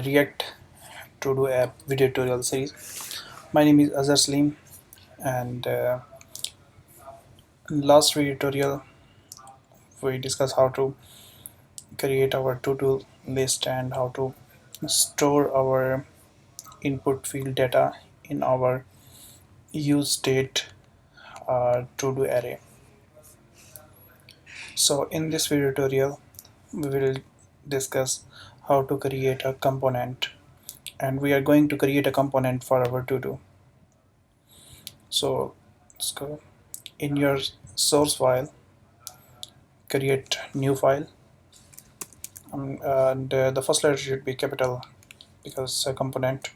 React to do app video tutorial series. My name is Azhar Salim, and in last video tutorial we discussed how to create our to-do list and how to store our input field data in our use state to-do array. So in this video tutorial we will discuss how to create a component, and we are going to create a component for our to-do. So let's go in your source file, create new file, and the first letter should be capital because component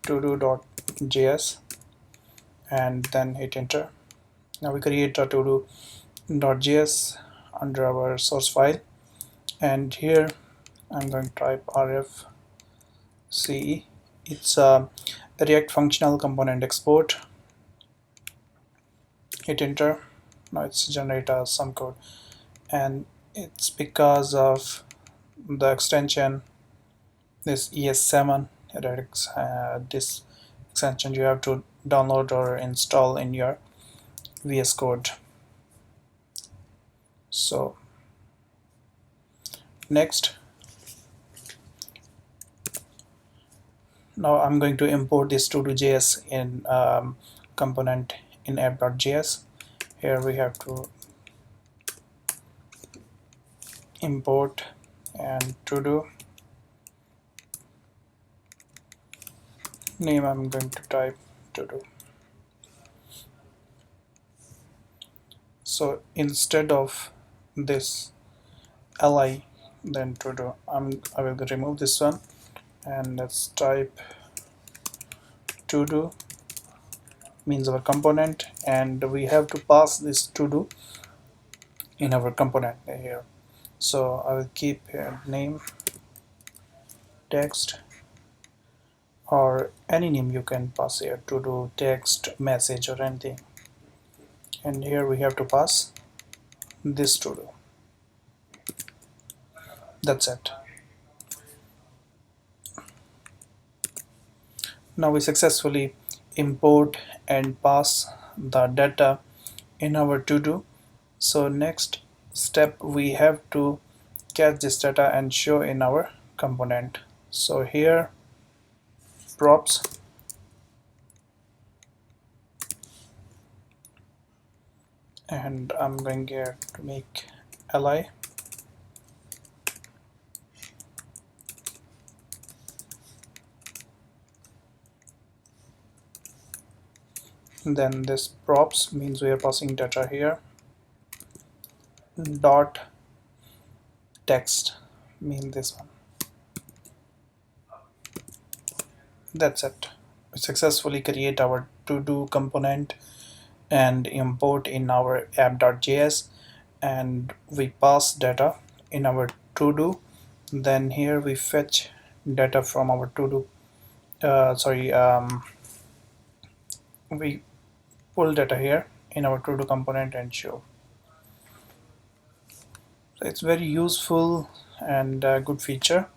todo.js, and then hit enter. Now we create a todo.js under our source file, and here I'm going to type rfce. It's a React functional component export. Hit enter. Now it's generate some code, and it's because of the extension this ES7. This extension you have to download or install in your VS Code. So next, now I'm going to import this todo.js in component in app.js. Here we have to import and todo. Name I'm going to type todo. So instead of this li then todo, I will remove this one, and let's type todo means our component, and we have to pass this todo in our component here. So I will keep here name, text, or any name you can pass here, todo, text, message, or anything. And here we have to pass this todo. That's it. Now we successfully import and pass the data in our todo. So next step, we have to catch this data and show in our component. So here props, and I'm going here to make li, then this props means we are passing data here, dot text mean this one. That's it. We successfully create our to-do component and import in our app.js, and we pass data in our to-do. Then here we fetch data from our to-do, we pull data here in our to-do component and show. So it's very useful and good feature.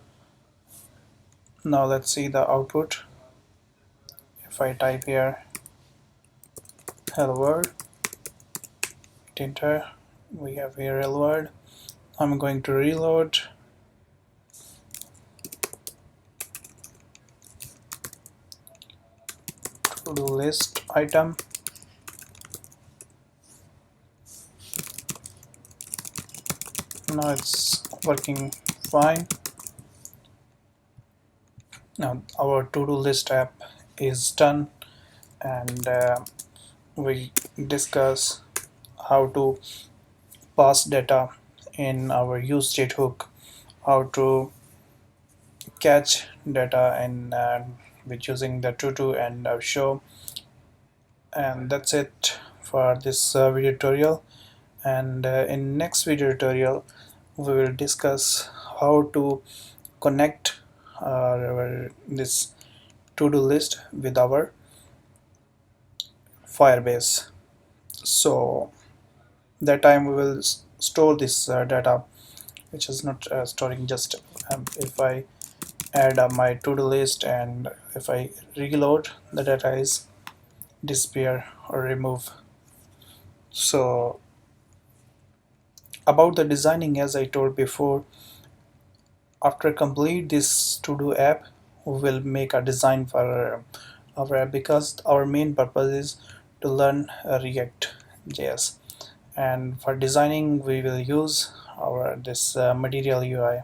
Now let's see the output. If I type here hello world, hit enter, we have here hello world. I'm going to reload. To-do list item. Now it's working fine. Now our to-do list app is done, and we discuss how to pass data in our use state hook, how to catch data and with using the to-do and show. And that's it for this video tutorial, and in next video tutorial we will discuss how to connect this to-do list with our Firebase. So that time we will store this data, which is not storing just if I add my to-do list, and if I reload, the data is disappear or remove. So about the designing, as I told before, after complete this to-do app, we will make a design for our app, because our main purpose is to learn React JS. And for designing, we will use our this material UI.